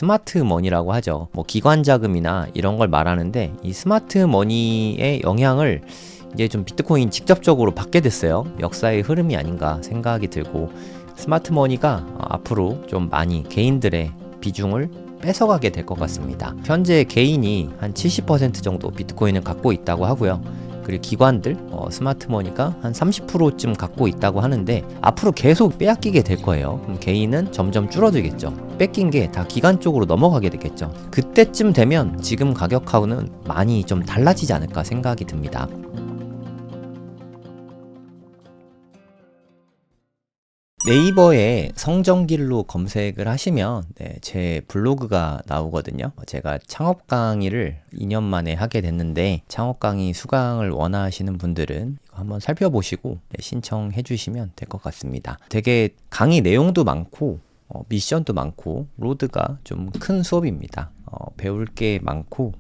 스마트 머니라고 하죠. 뭐 기관 자금이나 이런 걸 말하는데 이 스마트 머니의 영향을 이제 좀 비트코인 직접적으로 받게 됐어요. 역사의 흐름이 아닌가 생각이 들고, 스마트 머니가 앞으로 좀 많이 개인들의 비중을 뺏어가게 될 것 같습니다. 현재 개인이 한 70% 정도 비트코인을 갖고 있다고 하고요. 그리고 기관들 스마트 머니가 한 30%쯤 갖고 있다고 하는데 앞으로 계속 빼앗기게 될 거예요. 그럼 개인은 점점 줄어들겠죠. 뺏긴 게 다 기관 쪽으로 넘어가게 되겠죠. 그때쯤 되면 지금 가격하고는 많이 좀 달라지지 않을까 생각이 듭니다. 네이버에 성정길로 검색을 하시면 제 블로그가 나오거든요. 제가 창업 강의를 2년 만에 하게 됐는데, 창업 강의 수강을 원하시는 분들은 이거 한번 살펴보시고 신청해 주시면 될 것 같습니다. 되게 강의 내용도 많고 미션도 많고 로드가 좀 큰 수업입니다. 배울 게 많고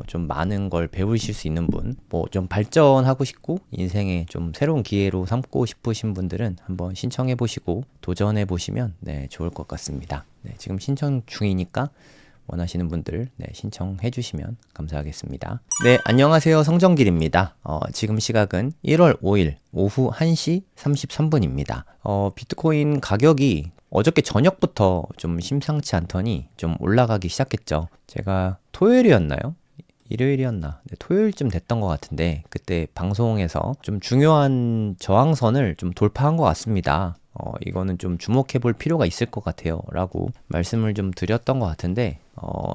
좀 많은 걸 배우실 수 있는 분, 뭐 좀 발전하고 싶고 인생에 좀 새로운 기회로 삼고 싶으신 분들은 한번 신청해 보시고 도전해 보시면 좋을 것 같습니다. 지금 신청 중이니까 원하시는 분들 신청해 주시면 감사하겠습니다. 안녕하세요. 성정길입니다. 지금 시각은 1월 5일 오후 1시 33분입니다. 비트코인 가격이 어저께 저녁부터 좀 심상치 않더니 좀 올라가기 시작했죠. 제가 토요일이었나요? 일요일이었나? 토요일쯤 됐던 것 같은데 그때 방송에서 좀 중요한 저항선을 좀 돌파한 것 같습니다. 이거는 좀 주목해 볼 필요가 있을 것 같아요 라고 말씀을 좀 드렸던 것 같은데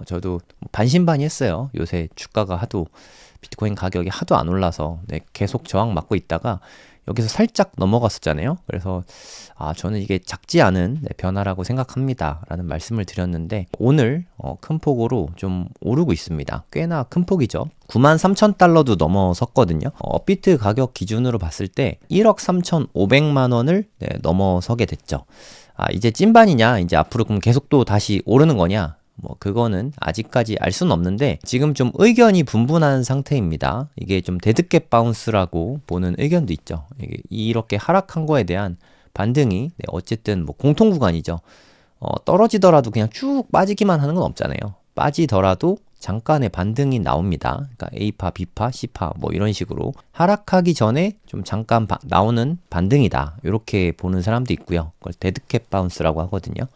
저도 반신반의했어요. 요새 주가가 하도, 비트코인 가격이 하도 안 올라서 계속 저항 맞고 있다가 여기서 살짝 넘어갔었잖아요. 그래서 저는 이게 작지 않은 변화라고 생각합니다 라는 말씀을 드렸는데, 오늘 큰 폭으로 좀 오르고 있습니다. 꽤나 큰 폭이죠. 93,000달러도 넘어섰거든요. 업비트 가격 기준으로 봤을 때 1억 3,500만 원을 넘어서게 됐죠. 이제 찐반이냐, 이제 앞으로 그럼 계속 또 다시 오르는 거냐, 뭐 그거는 아직까지 알 수는 없는데 지금 좀 의견이 분분한 상태입니다. 이게 좀 데드캣 바운스라고 보는 의견도 있죠. 이렇게 하락한 거에 대한 반등이 어쨌든 뭐 공통 구간이죠. 떨어지더라도 그냥 쭉 빠지기만 하는 건 없잖아요. 빠지더라도 잠깐의 반등이 나옵니다. 그러니까 A파, B파, C파 뭐 이런 식으로 하락하기 전에 좀 잠깐 나오는 반등이다, 이렇게 보는 사람도 있고요. 그걸 데드캣 바운스라고 하거든요.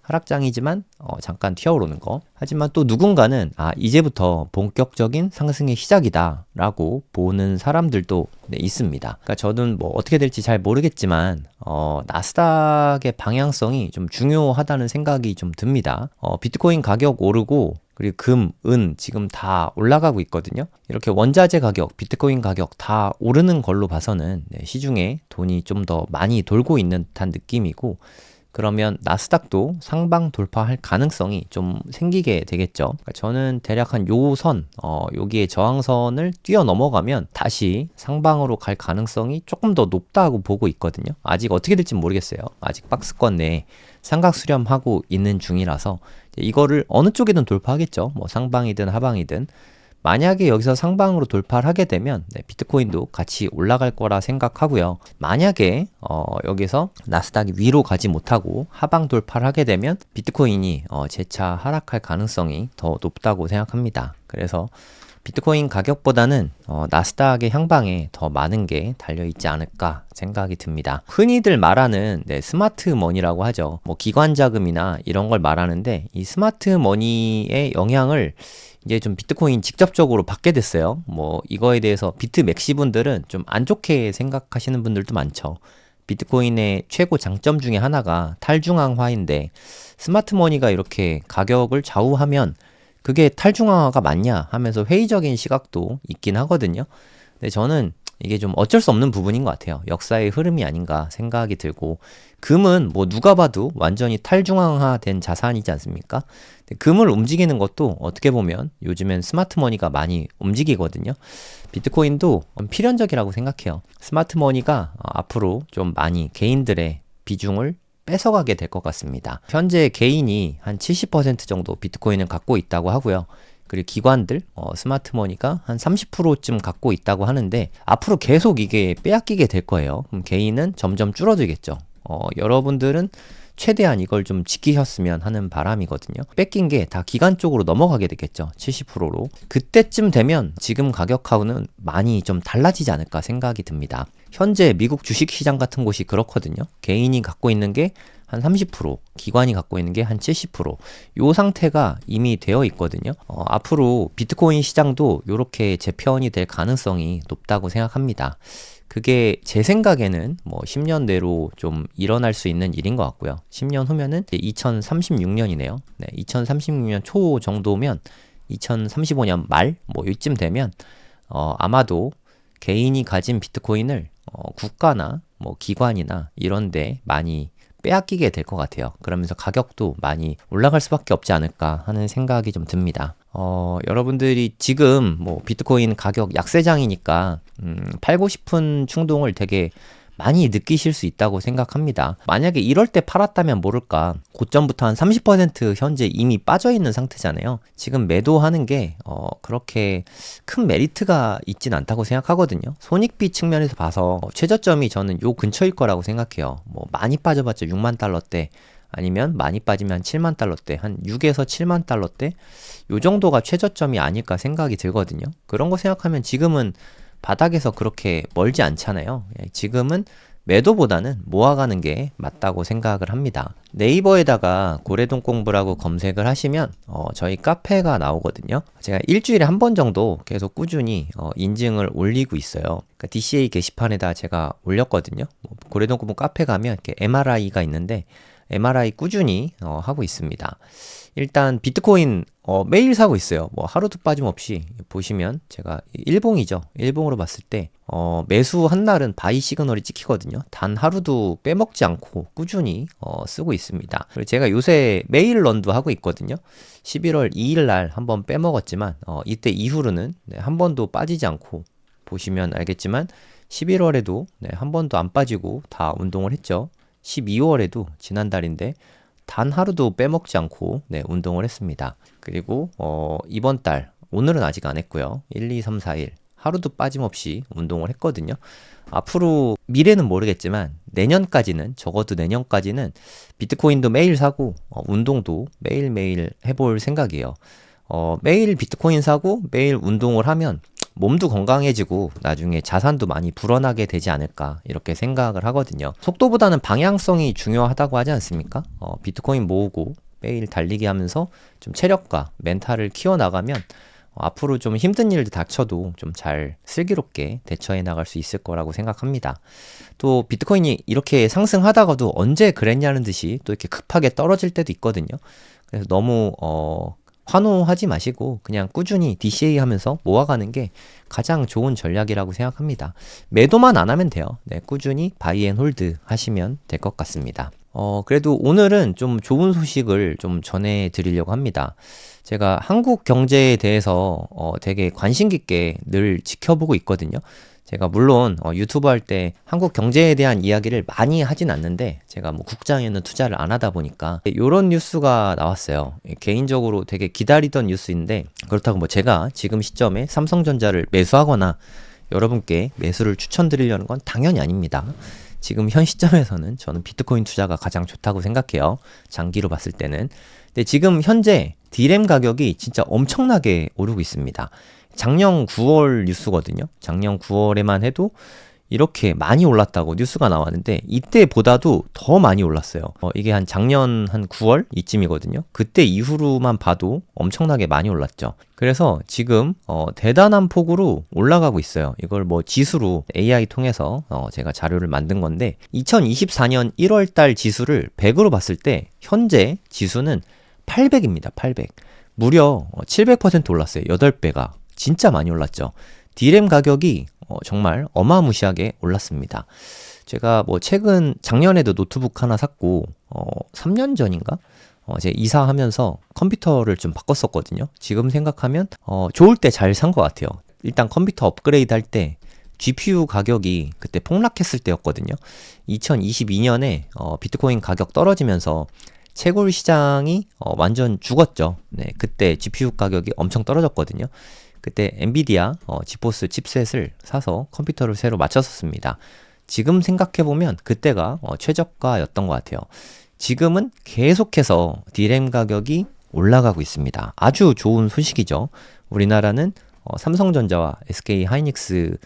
하락장이지만 잠깐 튀어오르는 거. 하지만 또 누군가는 이제부터 본격적인 상승의 시작이다 라고 보는 사람들도 있습니다. 그러니까 저는 뭐 어떻게 될지 잘 모르겠지만 나스닥의 방향성이 좀 중요하다는 생각이 좀 듭니다. 비트코인 가격 오르고 그리고 금, 은 지금 다 올라가고 있거든요. 이렇게 원자재 가격, 비트코인 가격 다 오르는 걸로 봐서는 시중에 돈이 좀 더 많이 돌고 있는 듯한 느낌이고, 그러면 나스닥도 상방 돌파할 가능성이 좀 생기게 되겠죠. 그러니까 저는 대략 한 요 선, 여기에 저항선을 뛰어넘어가면 다시 상방으로 갈 가능성이 조금 더 높다고 보고 있거든요. 아직 어떻게 될지 모르겠어요. 아직 박스권 내에 삼각 수렴하고 있는 중이라서 이거를 어느 쪽이든 돌파하겠죠. 뭐 상방이든 하방이든. 만약에 여기서 상방으로 돌파를 하게 되면 비트코인도 같이 올라갈 거라 생각하고요. 만약에 여기서 나스닥이 위로 가지 못하고 하방 돌파를 하게 되면 비트코인이 재차 하락할 가능성이 더 높다고 생각합니다. 그래서 비트코인 가격보다는 나스닥의 향방에 더 많은 게 달려있지 않을까 생각이 듭니다. 흔히들 말하는 스마트 머니라고 하죠. 뭐 기관 자금이나 이런 걸 말하는데 이 스마트 머니의 영향을 이제 좀 비트코인 직접적으로 받게 됐어요. 뭐 이거에 대해서 비트맥시 분들은 좀 안 좋게 생각하시는 분들도 많죠. 비트코인의 최고 장점 중에 하나가 탈중앙화인데 스마트 머니가 이렇게 가격을 좌우하면 그게 탈중앙화가 맞냐 하면서 회의적인 시각도 있긴 하거든요. 근데 저는 이게 좀 어쩔 수 없는 부분인 것 같아요. 역사의 흐름이 아닌가 생각이 들고, 금은 뭐 누가 봐도 완전히 탈중앙화된 자산이지 않습니까? 금을 움직이는 것도 어떻게 보면 요즘엔 스마트머니가 많이 움직이거든요. 비트코인도 필연적이라고 생각해요. 스마트머니가 앞으로 좀 많이 개인들의 비중을 뺏어가게 될 것 같습니다. 현재 개인이 한 70% 정도 비트코인을 갖고 있다고 하고요. 그리고 기관들, 스마트머니가 한 30%쯤 갖고 있다고 하는데 앞으로 계속 이게 빼앗기게 될 거예요. 그럼 개인은 점점 줄어들겠죠. 여러분들은 최대한 이걸 좀 지키셨으면 하는 바람이거든요. 뺏긴 게 다 기관 쪽으로 넘어가게 되겠죠. 70%로. 그때쯤 되면 지금 가격하고는 많이 좀 달라지지 않을까 생각이 듭니다. 현재 미국 주식시장 같은 곳이 그렇거든요. 개인이 갖고 있는 게 한 30%, 기관이 갖고 있는 게 한 70%. 요 상태가 이미 되어 있거든요. 앞으로 비트코인 시장도 이렇게 재편이 될 가능성이 높다고 생각합니다. 그게 제 생각에는 뭐 10년 내로 좀 일어날 수 있는 일인 것 같고요. 10년 후면은 2036년이네요. 네, 2036년 초 정도면 2035년 말 뭐 이쯤 되면 아마도 개인이 가진 비트코인을 국가나 뭐 기관이나 이런데 많이 빼앗기게 될 것 같아요. 그러면서 가격도 많이 올라갈 수밖에 없지 않을까 하는 생각이 좀 듭니다. 여러분들이 지금 뭐 비트코인 가격 약세장이니까 팔고 싶은 충동을 되게 많이 느끼실 수 있다고 생각합니다. 만약에 이럴 때 팔았다면 모를까, 고점부터 한 30% 현재 이미 빠져 있는 상태잖아요. 지금 매도하는 게 그렇게 큰 메리트가 있진 않다고 생각하거든요. 손익비 측면에서 봐서 최저점이 저는 요 근처일 거라고 생각해요. 뭐 많이 빠져봤자 6만 달러대, 아니면 많이 빠지면 7만 달러대, 한 6에서 7만 달러대 요 정도가 최저점이 아닐까 생각이 들거든요. 그런 거 생각하면 지금은 바닥에서 그렇게 멀지 않잖아요. 지금은 매도보다는 모아가는 게 맞다고 생각을 합니다. 네이버에다가 고래동 공부라고 검색을 하시면 저희 카페가 나오거든요. 제가 일주일에 한 번 정도 계속 꾸준히 인증을 올리고 있어요. 그러니까 DCA 게시판에다 제가 올렸거든요. 고래동 공부 카페 가면 이렇게 MRI가 있는데 MRI 꾸준히 하고 있습니다. 일단 비트코인 매일 사고 있어요. 뭐 하루도 빠짐없이 보시면 제가 일봉이죠. 일봉으로 봤을 때 매수 한 날은 바이 시그널이 찍히거든요. 단 하루도 빼먹지 않고 꾸준히 쓰고 있습니다. 그리고 제가 요새 매일 런도 하고 있거든요. 11월 2일 날 한번 빼먹었지만 이때 이후로는 한 번도 빠지지 않고, 보시면 알겠지만 11월에도 한 번도 안 빠지고 다 운동을 했죠. 12월에도 지난달인데 단 하루도 빼먹지 않고 운동을 했습니다. 그리고 이번 달, 오늘은 아직 안 했고요. 1, 2, 3, 4일 하루도 빠짐없이 운동을 했거든요. 앞으로 미래는 모르겠지만 내년까지는, 적어도 내년까지는 비트코인도 매일 사고 운동도 매일매일 해볼 생각이에요. 매일 비트코인 사고 매일 운동을 하면 몸도 건강해지고 나중에 자산도 많이 불어나게 되지 않을까 이렇게 생각을 하거든요. 속도보다는 방향성이 중요하다고 하지 않습니까? 비트코인 모으고 매일 달리기 하면서 좀 체력과 멘탈을 키워나가면 앞으로 좀 힘든 일들 닥쳐도 좀 잘 슬기롭게 대처해 나갈 수 있을 거라고 생각합니다. 또 비트코인이 이렇게 상승하다가도 언제 그랬냐는 듯이 또 이렇게 급하게 떨어질 때도 있거든요. 그래서 너무 환호하지 마시고 그냥 꾸준히 DCA 하면서 모아가는 게 가장 좋은 전략이라고 생각합니다. 매도만 안 하면 돼요. 꾸준히 바이 앤 홀드 하시면 될 것 같습니다. 그래도 오늘은 좀 좋은 소식을 좀 전해드리려고 합니다. 제가 한국 경제에 대해서 되게 관심 깊게 늘 지켜보고 있거든요. 제가 물론 유튜브 할 때 한국 경제에 대한 이야기를 많이 하진 않는데, 제가 뭐 국장에는 투자를 안 하다 보니까 이런 뉴스가 나왔어요. 개인적으로 되게 기다리던 뉴스인데, 그렇다고 뭐 제가 지금 시점에 삼성전자를 매수하거나 여러분께 매수를 추천드리려는 건 당연히 아닙니다. 지금 현 시점에서는 저는 비트코인 투자가 가장 좋다고 생각해요. 장기로 봤을 때는. 근데 지금 현재 디램 가격이 진짜 엄청나게 오르고 있습니다. 작년 9월 뉴스거든요. 작년 9월에만 해도 이렇게 많이 올랐다고 뉴스가 나왔는데 이때보다도 더 많이 올랐어요. 이게 한 작년 한 9월 이쯤이거든요. 그때 이후로만 봐도 엄청나게 많이 올랐죠. 그래서 지금 대단한 폭으로 올라가고 있어요. 이걸 뭐 지수로 AI 통해서 제가 자료를 만든 건데, 2024년 1월 달 지수를 100으로 봤을 때 현재 지수는 800입니다. 800. 무려 700% 올랐어요. 8배가. 진짜 많이 올랐죠. 디램 가격이 정말 어마무시하게 올랐습니다. 제가 뭐 최근 작년에도 노트북 하나 샀고 3년 전인가? 제가 이사하면서 컴퓨터를 좀 바꿨었거든요. 지금 생각하면 좋을 때 잘 산 것 같아요. 일단 컴퓨터 업그레이드 할 때 GPU 가격이 그때 폭락했을 때였거든요. 2022년에 비트코인 가격 떨어지면서 채굴 시장이 완전 죽었죠. 그때 GPU 가격이 엄청 떨어졌거든요. 그때 엔비디아 지포스 칩셋을 사서 컴퓨터를 새로 맞췄었습니다. 지금 생각해보면 그때가 최저가였던 것 같아요. 지금은 계속해서 D램 가격이 올라가고 있습니다. 아주 좋은 소식이죠. 우리나라는 삼성전자와 SK 하이닉스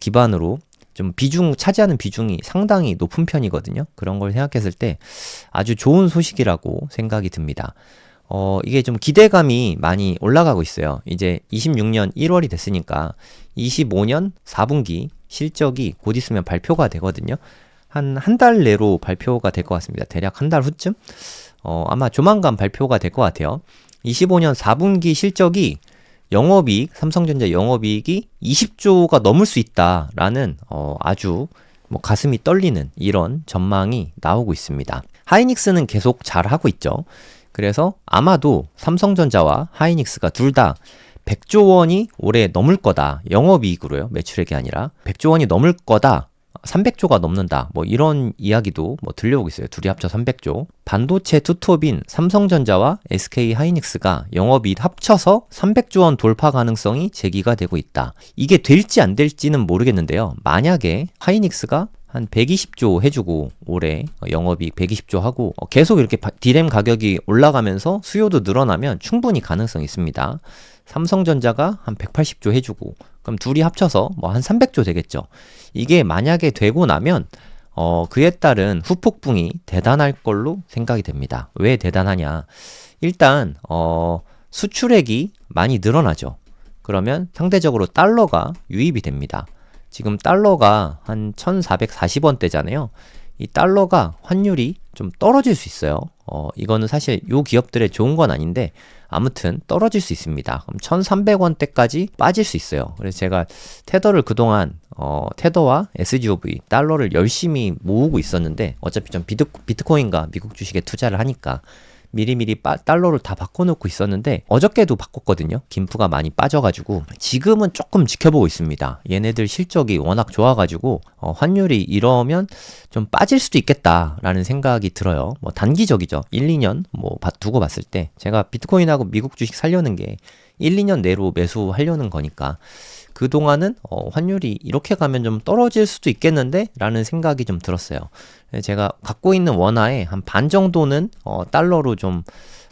기반으로 좀 차지하는 비중이 상당히 높은 편이거든요. 그런 걸 생각했을 때 아주 좋은 소식이라고 생각이 듭니다. 이게 좀 기대감이 많이 올라가고 있어요. 이제 26년 1월이 됐으니까 25년 4분기 실적이 곧 있으면 발표가 되거든요. 한 달 내로 발표가 될 것 같습니다. 대략 한 달 후쯤? 아마 조만간 발표가 될 것 같아요. 25년 4분기 실적이 삼성전자 영업이익이 20조가 넘을 수 있다라는 아주 가슴이 떨리는 이런 전망이 나오고 있습니다. 하이닉스는 계속 잘하고 있죠. 그래서 아마도 삼성전자와 하이닉스가 둘 다 100조 원이 올해 넘을 거다. 영업이익으로요. 매출액이 아니라 100조 원이 넘을 거다. 300조가 넘는다. 이런 이야기도 들려오고 있어요. 둘이 합쳐 300조. 반도체 투톱인 삼성전자와 SK 하이닉스가 영업이익 합쳐서 300조 원 돌파 가능성이 제기가 되고 있다. 이게 될지 안 될지는 모르겠는데요. 만약에 하이닉스가 한 120조 해주고 올해 영업이익 120조 하고 계속 이렇게 D램 가격이 올라가면서 수요도 늘어나면 충분히 가능성이 있습니다. 삼성전자가 한 180조 해주고 그럼 둘이 합쳐서 한 300조 되겠죠. 이게 만약에 되고 나면 그에 따른 후폭풍이 대단할 걸로 생각이 됩니다. 왜 대단하냐? 일단 수출액이 많이 늘어나죠. 그러면 상대적으로 달러가 유입이 됩니다. 지금 달러가 한 1440원대잖아요. 이 달러가 환율이 좀 떨어질 수 있어요. 이거는 사실 요 기업들의 좋은 건 아닌데 아무튼 떨어질 수 있습니다. 그럼 1300원대까지 빠질 수 있어요. 그래서 제가 테더를 그동안 테더와 SGOV 달러를 열심히 모으고 있었는데 어차피 좀 비트코인과 미국 주식에 투자를 하니까 미리미리 달러를 다 바꿔놓고 있었는데 어저께도 바꿨거든요. 김프가 많이 빠져가지고 지금은 조금 지켜보고 있습니다. 얘네들 실적이 워낙 좋아가지고 환율이 이러면 좀 빠질 수도 있겠다라는 생각이 들어요. 단기적이죠. 1, 2년 두고 봤을 때 제가 비트코인하고 미국 주식 살려는 게 1, 2년 내로 매수하려는 거니까 그동안은 환율이 이렇게 가면 좀 떨어질 수도 있겠는데 라는 생각이 좀 들었어요. 제가 갖고 있는 원화의 한 반 정도는 달러로 좀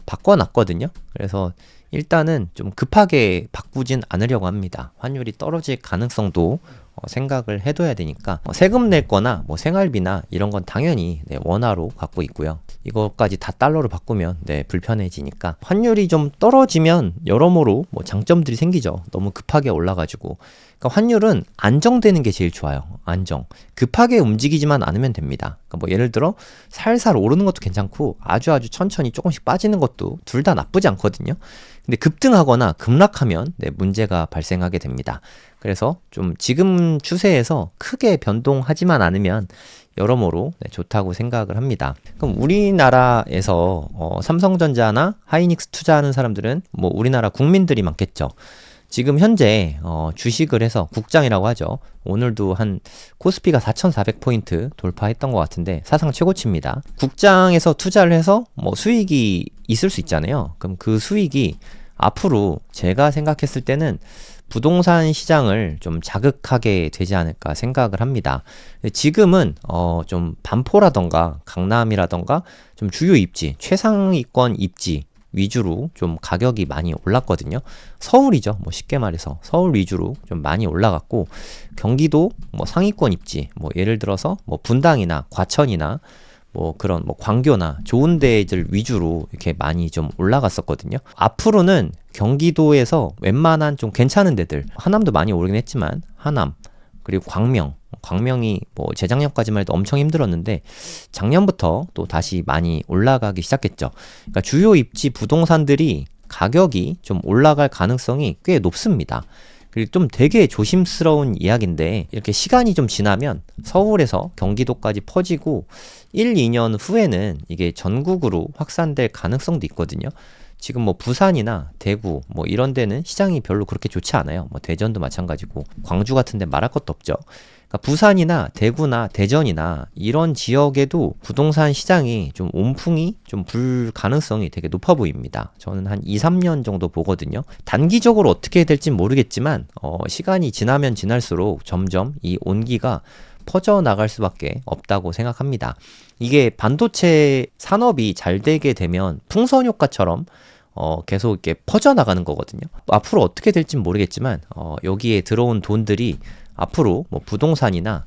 바꿔놨거든요. 그래서 일단은 좀 급하게 바꾸진 않으려고 합니다. 환율이 떨어질 가능성도 생각을 해둬야 되니까 세금 낼 거나 생활비나 이런 건 당연히 원화로 갖고 있고요. 이것까지 다 달러로 바꾸면 불편해지니까 환율이 좀 떨어지면 여러모로 장점들이 생기죠. 너무 급하게 올라가지고. 그러니까 환율은 안정되는 게 제일 좋아요. 안정. 급하게 움직이지만 않으면 됩니다. 그러니까 예를 들어 살살 오르는 것도 괜찮고 아주 천천히 조금씩 빠지는 것도 둘 다 나쁘지 않거든요. 근데 급등하거나 급락하면 문제가 발생하게 됩니다. 그래서 좀 지금 추세에서 크게 변동하지만 않으면 여러모로 좋다고 생각을 합니다. 그럼 우리나라에서 삼성전자나 하이닉스 투자하는 사람들은 우리나라 국민들이 많겠죠. 지금 현재 주식을 해서 국장이라고 하죠. 오늘도 한 코스피가 4,400포인트 돌파했던 것 같은데 사상 최고치입니다. 국장에서 투자를 해서 수익이 있을 수 있잖아요. 그럼 그 수익이 앞으로 제가 생각했을 때는 부동산 시장을 좀 자극하게 되지 않을까 생각을 합니다. 지금은 좀 반포라던가 강남이라던가 좀 주요 입지, 최상위권 입지 위주로 좀 가격이 많이 올랐거든요. 서울이죠. 쉽게 말해서 서울 위주로 좀 많이 올라갔고 경기도 상위권 입지, 예를 들어서 분당이나 과천이나 그런 광교나 좋은 데들 위주로 이렇게 많이 좀 올라갔었거든요. 앞으로는 경기도에서 웬만한 좀 괜찮은 데들, 하남도 많이 오르긴 했지만 하남 그리고 광명이 재작년까지만 해도 엄청 힘들었는데 작년부터 또 다시 많이 올라가기 시작했죠. 그러니까 주요 입지 부동산들이 가격이 좀 올라갈 가능성이 꽤 높습니다. 그리고 좀 되게 조심스러운 이야기인데 이렇게 시간이 좀 지나면 서울에서 경기도까지 퍼지고 1, 2년 후에는 이게 전국으로 확산될 가능성도 있거든요. 지금 부산이나 대구 이런 데는 시장이 별로 그렇게 좋지 않아요. 대전도 마찬가지고 광주 같은 데 말할 것도 없죠. 그러니까 부산이나 대구나 대전이나 이런 지역에도 부동산 시장이 좀 온풍이 좀 불 가능성이 되게 높아 보입니다. 저는 한 2, 3년 정도 보거든요. 단기적으로 어떻게 될진 모르겠지만 시간이 지나면 지날수록 점점 이 온기가 퍼져나갈 수밖에 없다고 생각합니다. 이게 반도체 산업이 잘 되게 되면 풍선 효과처럼 계속 이렇게 퍼져나가는 거거든요. 앞으로 어떻게 될진 모르겠지만 여기에 들어온 돈들이 앞으로 뭐 부동산이나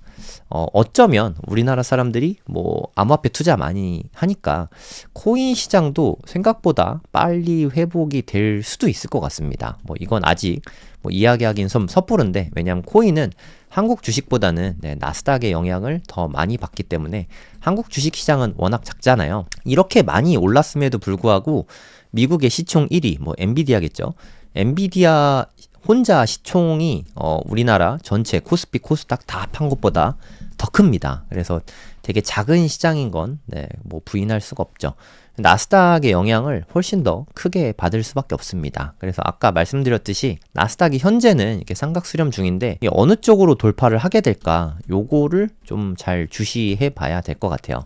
어쩌면 우리나라 사람들이 뭐 암호화폐 투자 많이 하니까 코인 시장도 생각보다 빨리 회복이 될 수도 있을 것 같습니다. 뭐 이건 아직 뭐 이야기하긴 좀 섣부른데, 왜냐하면 코인은 한국 주식보다는 나스닥의 영향을 더 많이 받기 때문에 한국 주식 시장은 워낙 작잖아요. 이렇게 많이 올랐음에도 불구하고 미국의 시총 1위, 뭐 엔비디아겠죠. 엔비디아 혼자 시총이 우리나라 전체 코스피, 코스닥 다 합한 것보다 더 큽니다. 그래서 되게 작은 시장인 건 뭐 부인할 수가 없죠. 나스닥의 영향을 훨씬 더 크게 받을 수밖에 없습니다. 그래서 아까 말씀드렸듯이 나스닥이 현재는 이렇게 삼각 수렴 중인데 어느 쪽으로 돌파를 하게 될까, 요거를 좀 잘 주시해 봐야 될 것 같아요.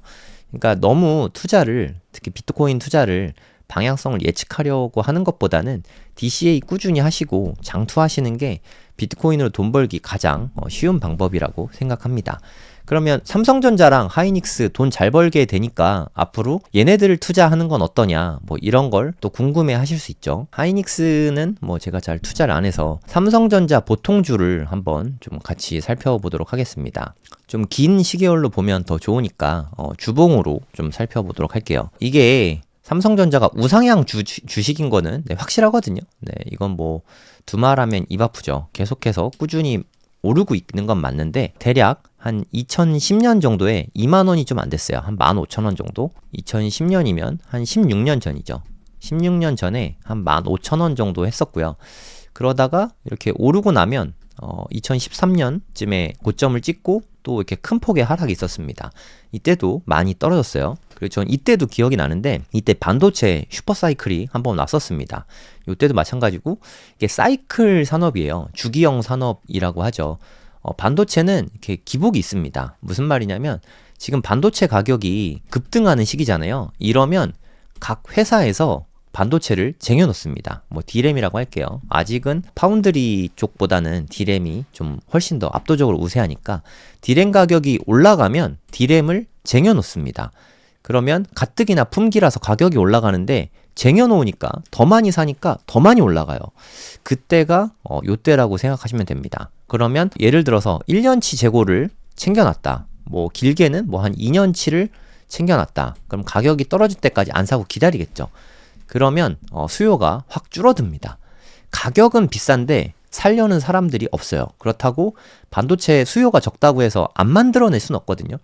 그러니까 너무 투자를, 특히 비트코인 투자를 방향성을 예측하려고 하는 것보다는 DCA 꾸준히 하시고 장투하시는 게 비트코인으로 돈 벌기 가장 쉬운 방법이라고 생각합니다. 그러면 삼성전자랑 하이닉스 돈 잘 벌게 되니까 앞으로 얘네들을 투자하는 건 어떠냐, 뭐 이런 걸 또 궁금해 하실 수 있죠. 하이닉스는 뭐 제가 잘 투자를 안 해서 삼성전자 보통주를 한번 좀 같이 살펴보도록 하겠습니다. 좀 긴 시계열로 보면 더 좋으니까 주봉으로 좀 살펴보도록 할게요. 이게 삼성전자가 우상향 주식인 거는 확실하거든요. 이건 뭐 두말하면 입 아프죠. 계속해서 꾸준히 오르고 있는 건 맞는데 대략 한 2010년 정도에 2만 원이 좀 안 됐어요. 한 15,000원 정도? 2010년이면 한 16년 전이죠. 16년 전에 한 15,000원 정도 했었고요. 그러다가 이렇게 오르고 나면 2013년쯤에 고점을 찍고 또 이렇게 큰 폭의 하락이 있었습니다. 이때도 많이 떨어졌어요. 그리고 전 이때도 기억이 나는데 이때 반도체 슈퍼사이클이 한번 왔었습니다. 이때도 마찬가지고 이게 사이클 산업이에요. 주기형 산업이라고 하죠. 반도체는 이렇게 기복이 있습니다. 무슨 말이냐면 지금 반도체 가격이 급등하는 시기잖아요. 이러면 각 회사에서 반도체를 쟁여놓습니다. 뭐 D램이라고 할게요. 아직은 파운드리 쪽보다는 D램이 좀 훨씬 더 압도적으로 우세하니까 D램 가격이 올라가면 D램을 쟁여놓습니다. 그러면 가뜩이나 품기라서 가격이 올라가는데 쟁여놓으니까 더 많이 사니까 더 많이 올라가요. 그때가 요때라고 생각하시면 됩니다. 그러면 예를 들어서 1년치 재고를 챙겨놨다. 뭐 길게는 뭐 한 2년치를 챙겨놨다. 그럼 가격이 떨어질 때까지 안 사고 기다리겠죠. 그러면 수요가 확 줄어듭니다. 가격은 비싼데 살려는 사람들이 없어요. 그렇다고 반도체 수요가 적다고 해서 안 만들어낼 수는 없거든요.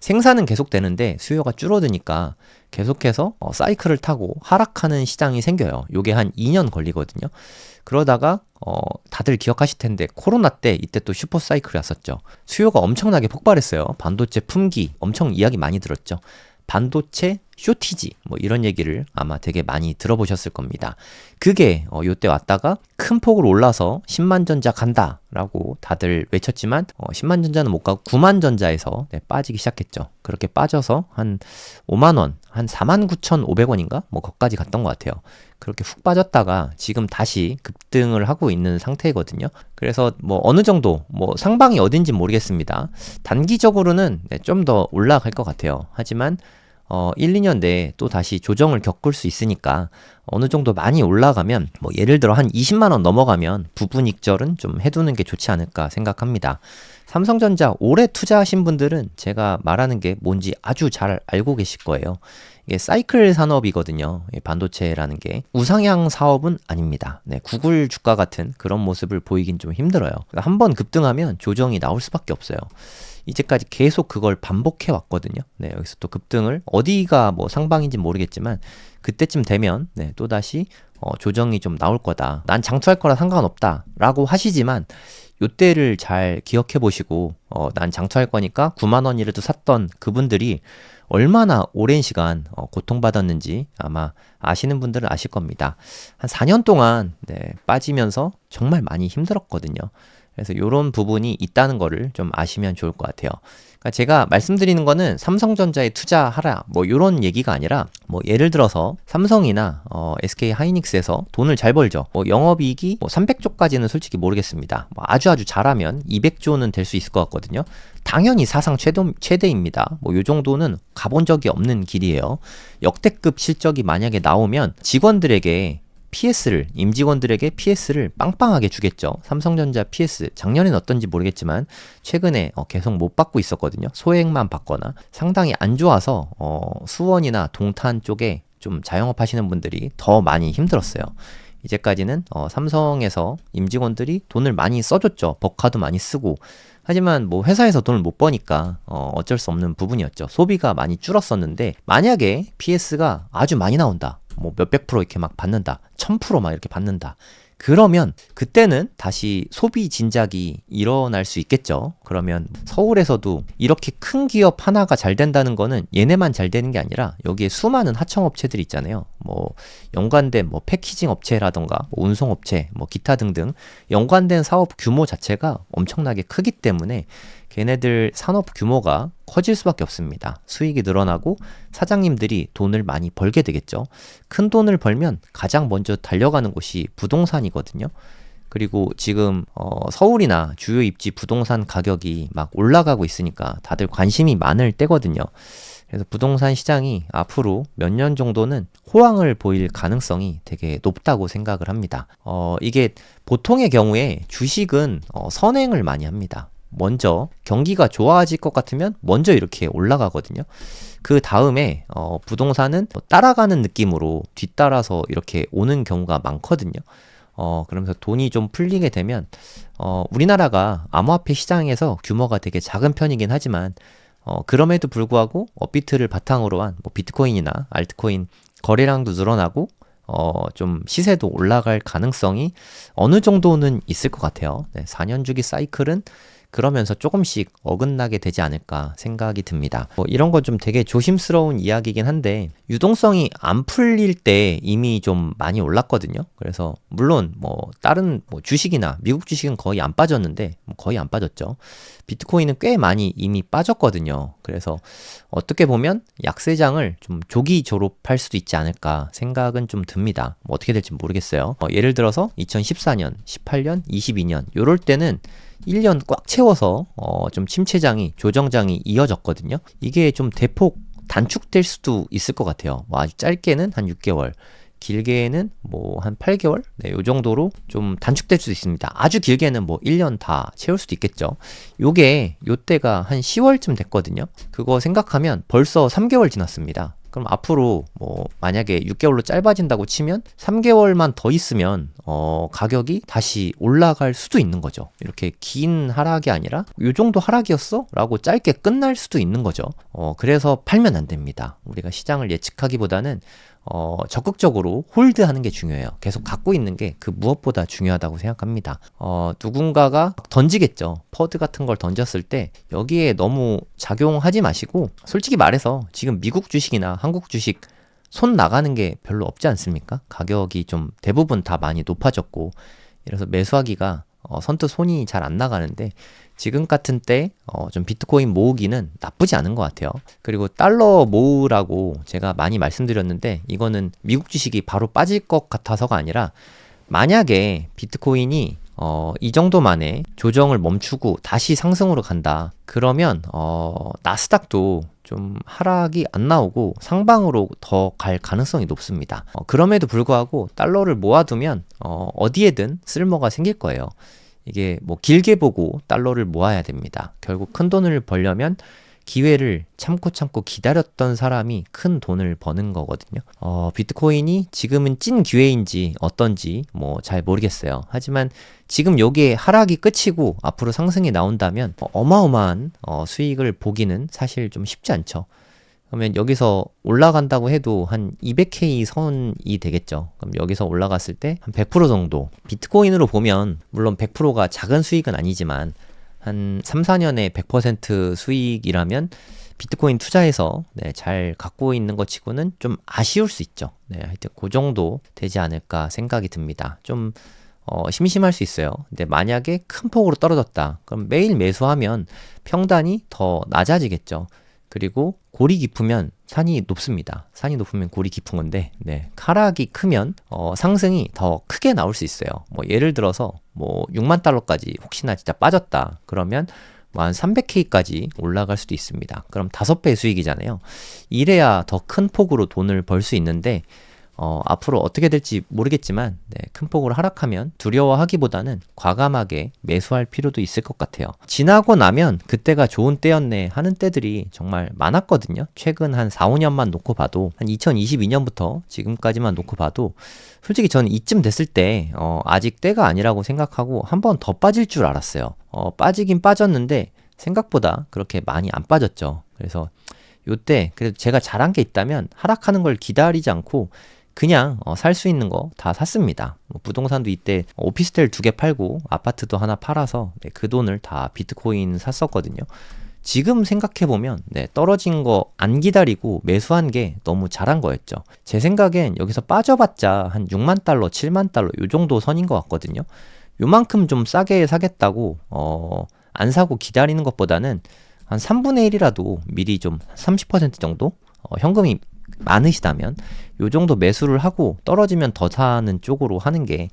생산은 계속 되는데 수요가 줄어드니까 계속해서 사이클을 타고 하락하는 시장이 생겨요. 요게 한 2년 걸리거든요. 그러다가 다들 기억하실 텐데 코로나 때 이때 또 슈퍼 사이클이 왔었죠. 수요가 엄청나게 폭발했어요. 반도체 품귀 엄청 이야기 많이 들었죠. 반도체 쇼티지 뭐 이런 얘기를 아마 되게 많이 들어보셨을 겁니다. 그게 요때 왔다가 큰 폭으로 올라서 10만 전자 간다 라고 다들 외쳤지만 10만 전자는 못 가고 9만 전자에서 빠지기 시작했죠. 그렇게 빠져서 한 5만원, 한 49,500원인가? 뭐 거기까지 갔던 것 같아요. 그렇게 훅 빠졌다가 지금 다시 급등을 하고 있는 상태거든요. 그래서 뭐 어느 정도 뭐 상방이 어딘지 모르겠습니다. 단기적으로는 좀 더 올라갈 것 같아요. 하지만 1, 2년 내에 또 다시 조정을 겪을 수 있으니까 어느 정도 많이 올라가면 뭐 예를 들어 한 20만 원 넘어가면 부분 익절은 좀 해두는 게 좋지 않을까 생각합니다. 삼성전자 오래 투자하신 분들은 제가 말하는 게 뭔지 아주 잘 알고 계실 거예요. 이게 사이클 산업이거든요. 반도체라는 게 우상향 사업은 아닙니다. 구글 주가 같은 그런 모습을 보이긴 좀 힘들어요. 한번 급등하면 조정이 나올 수밖에 없어요. 이제까지 계속 그걸 반복해 왔거든요. 여기서 또 급등을 어디가 뭐 상방인지 모르겠지만 그때쯤 되면 또다시 조정이 좀 나올 거다. 난 장투할 거라 상관없다 라고 하시지만 요때를 잘 기억해 보시고 난 장투할 거니까 9만 원이라도 샀던 그분들이 얼마나 오랜 시간 고통받았는지 아마 아시는 분들은 아실 겁니다. 한 4년 동안 빠지면서 정말 많이 힘들었거든요. 그래서 이런 부분이 있다는 거를 좀 아시면 좋을 것 같아요. 그러니까 제가 말씀드리는 거는 삼성전자에 투자하라 뭐 이런 얘기가 아니라 뭐 예를 들어서 삼성이나 SK 하이닉스에서 돈을 잘 벌죠. 뭐 영업이익이 뭐 300조까지는 솔직히 모르겠습니다. 뭐 아주 잘하면 200조는 될 수 있을 것 같거든요. 당연히 사상 최대입니다. 뭐 요 정도는 가본 적이 없는 길이에요. 역대급 실적이 만약에 나오면 직원들에게 임직원들에게 PS를 빵빵하게 주겠죠. 삼성전자 PS, 작년엔 어떤지 모르겠지만, 최근에 계속 못 받고 있었거든요. 소액만 받거나. 상당히 안 좋아서, 수원이나 동탄 쪽에 좀 자영업 하시는 분들이 더 많이 힘들었어요. 이제까지는, 삼성에서 임직원들이 돈을 많이 써줬죠. 버카도 많이 쓰고. 하지만 뭐 회사에서 돈을 못 버니까 어쩔 수 없는 부분이었죠. 소비가 많이 줄었었는데, 만약에 PS가 아주 많이 나온다. 뭐 몇백 프로 이렇게 막 받는다. 1000% 막 이렇게 받는다. 그러면 그때는 다시 소비 진작이 일어날 수 있겠죠. 그러면 서울에서도 이렇게 큰 기업 하나가 잘 된다는 거는 얘네만 잘 되는 게 아니라 여기에 수많은 하청업체들이 있잖아요. 뭐 연관된 뭐 패키징 업체라던가 뭐 운송업체 뭐 기타 등등 연관된 사업 규모 자체가 엄청나게 크기 때문에 걔네들 산업 규모가 커질 수밖에 없습니다. 수익이 늘어나고 사장님들이 돈을 많이 벌게 되겠죠. 큰 돈을 벌면 가장 먼저 달려가는 곳이 부동산이거든요. 그리고 지금 서울이나 주요 입지 부동산 가격이 막 올라가고 있으니까 다들 관심이 많을 때거든요. 그래서 부동산 시장이 앞으로 몇 년 정도는 호황을 보일 가능성이 되게 높다고 생각을 합니다. 이게 보통의 경우에 주식은 선행을 많이 합니다. 먼저 경기가 좋아질 것 같으면 먼저 이렇게 올라가거든요. 그 다음에 부동산은 따라가는 느낌으로 뒤따라서 이렇게 오는 경우가 많거든요. 그러면서 돈이 좀 풀리게 되면 우리나라가 암호화폐 시장에서 규모가 되게 작은 편이긴 하지만 그럼에도 불구하고 업비트를 바탕으로 한 뭐 비트코인이나 알트코인 거래량도 늘어나고 좀 시세도 올라갈 가능성이 어느 정도는 있을 것 같아요. 네, 4년 주기 사이클은 그러면서 조금씩 어긋나게 되지 않을까 생각이 듭니다. 이런 건 좀 되게 조심스러운 이야기이긴 한데 유동성이 안 풀릴 때 이미 좀 많이 올랐거든요. 그래서 물론 뭐 다른 뭐 주식이나 미국 주식은 거의 안 빠졌는데 거의 안 빠졌죠. 비트코인은 꽤 많이 이미 빠졌거든요. 그래서 어떻게 보면 약세장을 좀 조기 졸업할 수도 있지 않을까 생각은 좀 듭니다. 뭐 어떻게 될지 모르겠어요. 예를 들어서 2014년, 18년, 22년 요럴 때는 1년 꽉 채워서 좀 침체장이 조정장이 이어졌거든요. 이게 좀 대폭 단축될 수도 있을 것 같아요. 뭐 아주 짧게는 한 6개월, 길게는 뭐 한 8개월? 네, 요 정도로 좀 단축될 수도 있습니다. 아주 길게는 뭐 1년 다 채울 수도 있겠죠. 요때가 한 10월쯤 됐거든요. 그거 생각하면 벌써 3개월 지났습니다. 그럼 앞으로 뭐 만약에 6개월로 짧아진다고 치면 3개월만 더 있으면 가격이 다시 올라갈 수도 있는 거죠. 이렇게 긴 하락이 아니라 요 정도 하락이었어? 라고 짧게 끝날 수도 있는 거죠. 그래서 팔면 안 됩니다. 우리가 시장을 예측하기보다는 적극적으로 홀드하는 게 중요해요. 계속 갖고 있는 게 그 무엇보다 중요하다고 생각합니다. 누군가가 던지겠죠. 퍼드 같은 걸 던졌을 때 여기에 너무 작용하지 마시고 솔직히 말해서 지금 미국 주식이나 한국 주식 손 나가는 게 별로 없지 않습니까? 가격이 좀 대부분 다 많이 높아졌고 이래서 매수하기가 선뜻 손이 잘 안 나가는데 지금 같은 때 좀 비트코인 모으기는 나쁘지 않은 것 같아요. 그리고 달러 모으라고 제가 많이 말씀드렸는데 이거는 미국 주식이 바로 빠질 것 같아서가 아니라 만약에 비트코인이 이 정도 만에 조정을 멈추고 다시 상승으로 간다. 그러면 나스닥도 좀 하락이 안 나오고 상방으로 더 갈 가능성이 높습니다. 그럼에도 불구하고 달러를 모아두면 어디에든 쓸모가 생길 거예요. 이게 뭐 길게 보고 달러를 모아야 됩니다. 결국 큰 돈을 벌려면 기회를 참고 기다렸던 사람이 큰 돈을 버는 거거든요. 비트코인이 지금은 찐 기회인지 어떤지 뭐 잘 모르겠어요. 하지만 지금 여기에 하락이 끝이고 앞으로 상승이 나온다면 어마어마한 수익을 보기는 사실 좀 쉽지 않죠. 그러면 여기서 올라간다고 해도 한 200K 선이 되겠죠. 그럼 여기서 올라갔을 때 한 100% 정도. 비트코인으로 보면 물론 100%가 작은 수익은 아니지만 한 3, 4년에 100% 수익이라면 비트코인 투자해서 잘 갖고 있는 것 치고는 좀 아쉬울 수 있죠. 하여튼 그 정도 되지 않을까 생각이 듭니다. 좀 심심할 수 있어요. 근데 만약에 큰 폭으로 떨어졌다. 그럼 매일 매수하면 평단이 더 낮아지겠죠. 그리고 골이 깊으면 산이 높습니다. 산이 높으면 골이 깊은 건데, 네, 하락이 크면 상승이 더 크게 나올 수 있어요. 뭐 예를 들어서 뭐 6만 달러까지 혹시나 진짜 빠졌다. 그러면 뭐 한 300K까지 올라갈 수도 있습니다. 그럼 5배 수익이잖아요. 이래야 더 큰 폭으로 돈을 벌 수 있는데 앞으로 어떻게 될지 모르겠지만 큰 폭으로 하락하면 두려워하기보다는 과감하게 매수할 필요도 있을 것 같아요. 지나고 나면 그때가 좋은 때였네 하는 때들이 정말 많았거든요. 최근 한 4, 5년만 놓고 봐도 한 2022년부터 지금까지만 놓고 봐도 솔직히 저는 이쯤 됐을 때 아직 때가 아니라고 생각하고 한 번 더 빠질 줄 알았어요. 빠지긴 빠졌는데 생각보다 그렇게 많이 안 빠졌죠. 그래서 요때 그래도 제가 잘한 게 있다면 하락하는 걸 기다리지 않고 그냥 살 수 있는 거 다 샀습니다. 뭐 부동산도 이때 오피스텔 2개 팔고 아파트도 하나 팔아서 그 돈을 다 비트코인 샀었거든요. 지금 생각해보면 떨어진 거 안 기다리고 매수한 게 너무 잘한 거였죠. 제 생각엔 여기서 빠져봤자 한 6만 달러, 7만 달러 요 정도 선인 것 같거든요. 요만큼 좀 싸게 사겠다고 안 사고 기다리는 것보다는 한 3분의 1이라도 미리 좀 30% 정도 현금이 많으시다면 요 정도 매수를 하고 떨어지면 더 사는 쪽으로 하는 게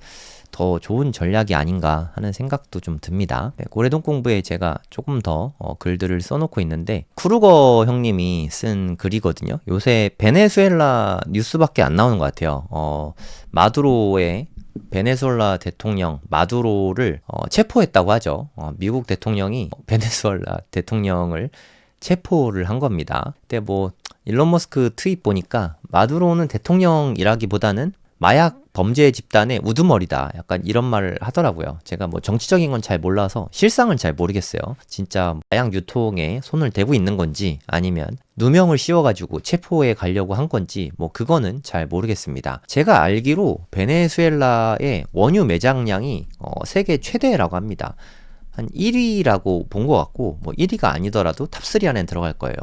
더 좋은 전략이 아닌가 하는 생각도 좀 듭니다. 고래동 공부에 제가 조금 더 글들을 써놓고 있는데 쿠르거 형님이 쓴 글이거든요. 요새 베네수엘라 뉴스밖에 안 나오는 것 같아요. 마두로의 베네수엘라 대통령 마두로를 체포했다고 하죠. 미국 대통령이 베네수엘라 대통령을 체포를 한 겁니다. 근데 뭐 일론 머스크 트윗 보니까 마두로는 대통령이라기보다는 마약 범죄 집단의 우두머리다. 약간 이런 말을 하더라고요. 제가 뭐 정치적인 건 잘 몰라서 실상은 잘 모르겠어요. 진짜 마약 유통에 손을 대고 있는 건지 아니면 누명을 씌워가지고 체포해 가려고 한 건지 뭐 그거는 잘 모르겠습니다. 제가 알기로 베네수엘라의 원유 매장량이 세계 최대라고 합니다. 한 1위라고 본 것 같고 뭐 1위가 아니더라도 탑3 안에 들어갈 거예요.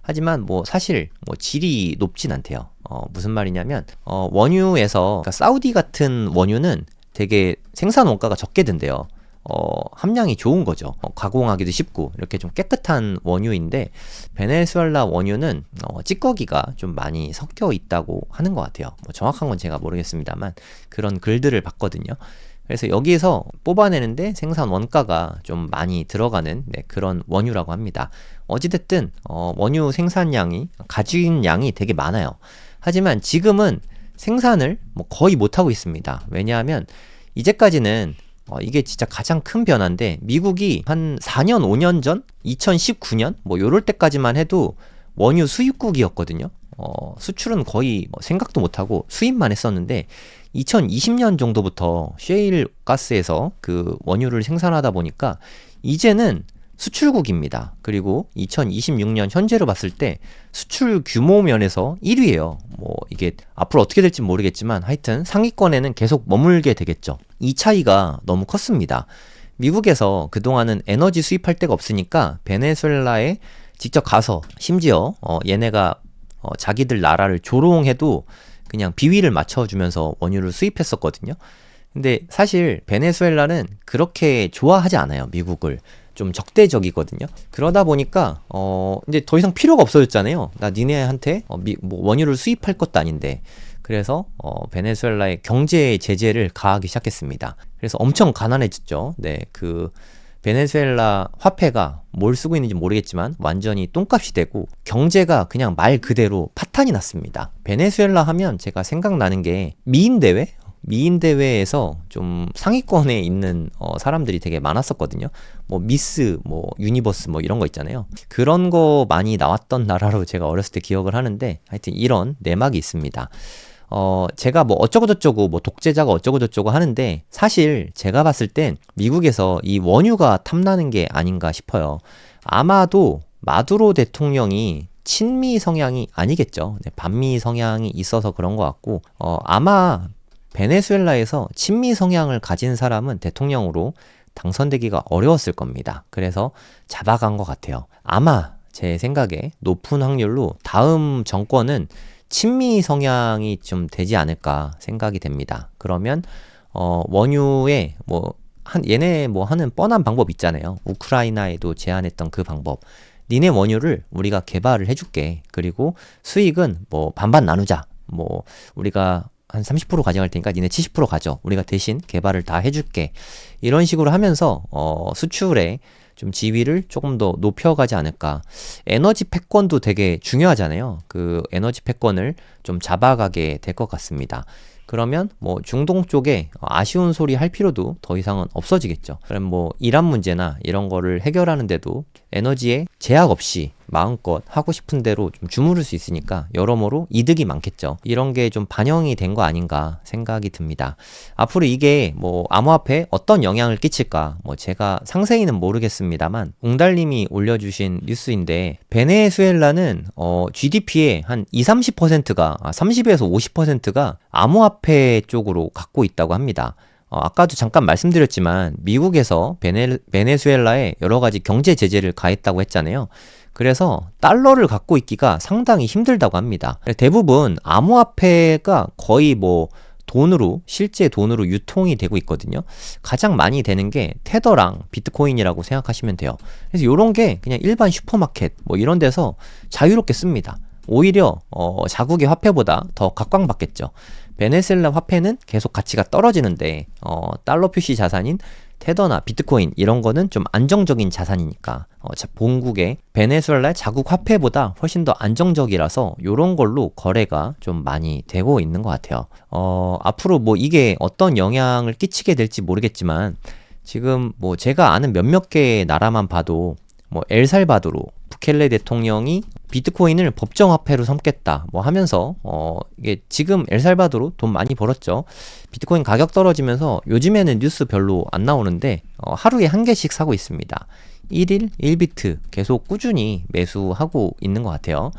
하지만 뭐 사실 뭐 질이 높진 않대요. 무슨 말이냐면 원유에서 그러니까 사우디 같은 원유는 되게 생산 원가가 적게 든대요. 함량이 좋은 거죠. 가공하기도 쉽고 이렇게 좀 깨끗한 원유인데 베네수엘라 원유는 찌꺼기가 좀 많이 섞여 있다고 하는 것 같아요. 뭐 정확한 건 제가 모르겠습니다만 그런 글들을 봤거든요. 그래서 여기에서 뽑아내는데 생산 원가가 좀 많이 들어가는 그런 원유라고 합니다. 어찌됐든 원유 생산량이 가진 양이 되게 많아요. 하지만 지금은 생산을 뭐 거의 못하고 있습니다. 왜냐하면 이제까지는 이게 진짜 가장 큰 변화인데 미국이 한 4년 5년 전 2019년 뭐 요럴 때까지만 해도 원유 수입국이었거든요. 수출은 거의 생각도 못하고 수입만 했었는데 2020년 정도부터 셰일 가스에서 그 원유를 생산하다 보니까 이제는 수출국입니다. 그리고 2026년 현재로 봤을 때 수출 규모 면에서 1위예요. 뭐 이게 앞으로 어떻게 될지 모르겠지만 하여튼 상위권에는 계속 머물게 되겠죠. 이 차이가 너무 컸습니다. 미국에서 그동안은 에너지 수입할 데가 없으니까 베네수엘라에 직접 가서 심지어 얘네가 자기들 나라를 조롱해도 그냥 비위를 맞춰주면서 원유를 수입했었거든요. 근데 사실 베네수엘라는 그렇게 좋아하지 않아요. 미국을. 좀 적대적이거든요. 그러다 보니까 이제 더 이상 필요가 없어졌잖아요. 나 니네한테 뭐 원유를 수입할 것도 아닌데. 그래서 베네수엘라의 경제 제재를 가하기 시작했습니다. 그래서 엄청 가난해졌죠. 네, 그 베네수엘라 화폐가 뭘 쓰고 있는지 모르겠지만 완전히 똥값이 되고 경제가 그냥 말 그대로 파탄이 났습니다. 베네수엘라 하면 제가 생각나는 게 미인대회? 미인대회에서 좀 상위권에 있는 사람들이 되게 많았었거든요. 뭐 미스, 뭐 유니버스 뭐 이런 거 있잖아요. 그런 거 많이 나왔던 나라로 제가 어렸을 때 기억을 하는데 하여튼 이런 내막이 있습니다. 제가 뭐 어쩌고저쩌고 뭐 독재자가 어쩌고저쩌고 하는데 사실 제가 봤을 땐 미국에서 이 원유가 탐나는 게 아닌가 싶어요. 아마도 마두로 대통령이 친미 성향이 아니겠죠. 반미 성향이 있어서 그런 것 같고 아마 베네수엘라에서 친미 성향을 가진 사람은 대통령으로 당선되기가 어려웠을 겁니다. 그래서 잡아간 것 같아요. 아마 제 생각에 높은 확률로 다음 정권은 친미 성향이 좀 되지 않을까 생각이 됩니다. 그러면 원유에 얘네 하는 뻔한 방법 있잖아요. 우크라이나에도 제안했던 그 방법. 니네 원유를 우리가 개발을 해줄게. 그리고 수익은 반반 나누자. 우리가 한 30% 가져갈 테니까 니네 70% 가져. 우리가 대신 개발을 다 해줄게. 이런 식으로 하면서 수출에 좀 지위를 조금 더 높여가지 않을까. 에너지 패권도 되게 중요하잖아요. 그 에너지 패권을 좀 잡아가게 될 것 같습니다. 그러면 중동 쪽에 아쉬운 소리 할 필요도 더 이상은 없어지겠죠. 그럼 이란 문제나 이런 거를 해결하는데도 에너지에 제약 없이 마음껏 하고 싶은 대로 좀 주무를 수 있으니까 여러모로 이득이 많겠죠. 이런 게 좀 반영이 된 거 아닌가 생각이 듭니다. 앞으로 이게 암호화폐에 어떤 영향을 끼칠까 제가 상세히는 모르겠습니다만 웅달님이 올려주신 뉴스인데 베네수엘라는 GDP의 한 20-30%가 30에서 50%가 암호화폐 쪽으로 갖고 있다고 합니다. 아까도 잠깐 말씀드렸지만 미국에서 베네수엘라에 여러 가지 경제 제재를 가했다고 했잖아요. 그래서 달러를 갖고 있기가 상당히 힘들다고 합니다. 대부분 암호화폐가 거의 실제 돈으로 유통이 되고 있거든요. 가장 많이 되는 게 테더랑 비트코인이라고 생각하시면 돼요. 그래서 이런 게 그냥 일반 슈퍼마켓 이런 데서 자유롭게 씁니다. 오히려 자국의 화폐보다 더 각광받겠죠. 베네수엘라 화폐는 계속 가치가 떨어지는데 달러 표시 자산인 테더나 비트코인 이런 거는 좀 안정적인 자산이니까 본국의 베네수엘라의 자국 화폐보다 훨씬 더 안정적이라서 이런 걸로 거래가 좀 많이 되고 있는 것 같아요. 앞으로 이게 어떤 영향을 끼치게 될지 모르겠지만 지금 제가 아는 몇몇 개의 나라만 봐도 엘살바도르 부켈레 대통령이 비트코인을 법정화폐로 삼겠다 하면서 이게 지금 엘살바도르 돈 많이 벌었죠. 비트코인 가격 떨어지면서 요즘에는 뉴스 별로 안 나오는데 하루에 한 개씩 사고 있습니다. 1일 1비트 계속 꾸준히 매수하고 있는 것 같아요.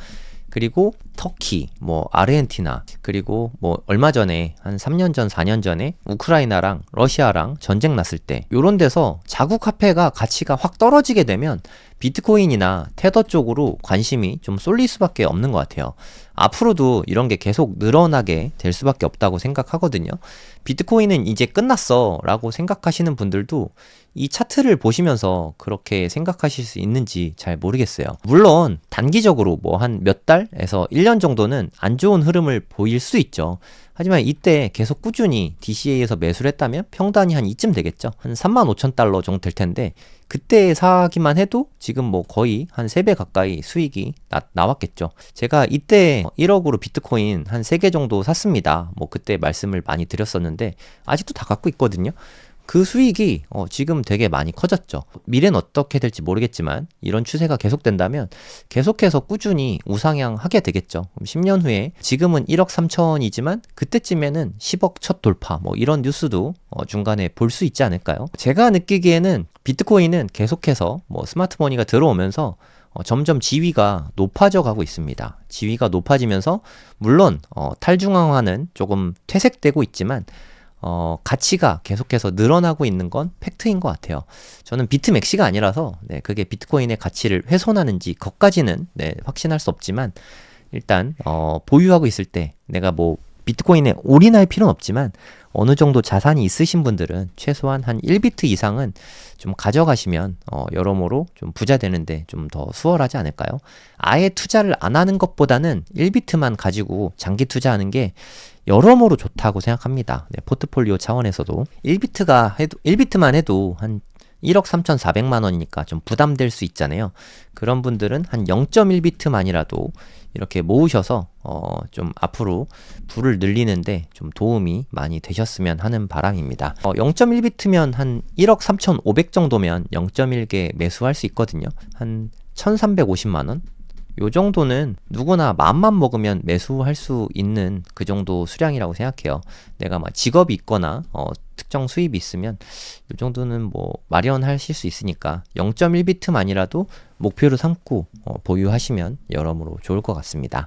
그리고 터키, 아르헨티나, 그리고 얼마 전에 한 3년 전, 4년 전에 우크라이나랑 러시아랑 전쟁 났을 때 요런 데서 자국 화폐가 가치가 확 떨어지게 되면 비트코인이나 테더 쪽으로 관심이 좀 쏠릴 수밖에 없는 것 같아요. 앞으로도 이런 게 계속 늘어나게 될 수밖에 없다고 생각하거든요. 비트코인은 이제 끝났어 라고 생각하시는 분들도 이 차트를 보시면서 그렇게 생각하실 수 있는지 잘 모르겠어요. 물론 단기적으로 한 몇 달에서 1년 정도는 안 좋은 흐름을 보일 수 있죠. 하지만 이때 계속 꾸준히 DCA에서 매수를 했다면 평단이 한 이쯤 되겠죠. 한 35,000달러 정도 될 텐데 그때 사기만 해도 지금 거의 한 3배 가까이 수익이 나왔겠죠. 제가 이때 1억으로 비트코인 한 3개 정도 샀습니다. 그때 말씀을 많이 드렸었는데 아직도 다 갖고 있거든요. 그 수익이 지금 되게 많이 커졌죠. 미래는 어떻게 될지 모르겠지만 이런 추세가 계속된다면 계속해서 꾸준히 우상향하게 되겠죠. 10년 후에 지금은 1억 3천이지만 그때쯤에는 10억 첫 돌파 이런 뉴스도 중간에 볼 수 있지 않을까요? 제가 느끼기에는 비트코인은 계속해서 스마트머니가 들어오면서 점점 지위가 높아져 가고 있습니다. 지위가 높아지면서 물론 탈중앙화는 조금 퇴색되고 있지만 가치가 계속해서 늘어나고 있는 건 팩트인 것 같아요. 저는 비트맥시가 아니라서 그게 비트코인의 가치를 훼손하는지 그것까지는 확신할 수 없지만 일단 보유하고 있을 때 내가 비트코인에 올인할 필요는 없지만 어느 정도 자산이 있으신 분들은 최소한 한 1비트 이상은 좀 가져가시면 여러모로 좀 부자 되는데 좀 더 수월하지 않을까요? 아예 투자를 안 하는 것보다는 1비트만 가지고 장기 투자하는 게 여러모로 좋다고 생각합니다. 포트폴리오 차원에서도 1비트만 해도 한 1억 3,400만 원이니까 좀 부담될 수 있잖아요. 그런 분들은 한 0.1비트만이라도 이렇게 모으셔서 좀 앞으로 부를 늘리는데 좀 도움이 많이 되셨으면 하는 바람입니다. 0.1비트면 한 1억 3,500 정도면 0.1개 매수할 수 있거든요. 한 1,350만 원? 요 정도는 누구나 마음만 먹으면 매수할 수 있는 그 정도 수량이라고 생각해요. 내가 직업이 있거나 특정 수입이 있으면 요 정도는 마련하실 수 있으니까 0.1비트만이라도 목표로 삼고 보유하시면 여러모로 좋을 것 같습니다.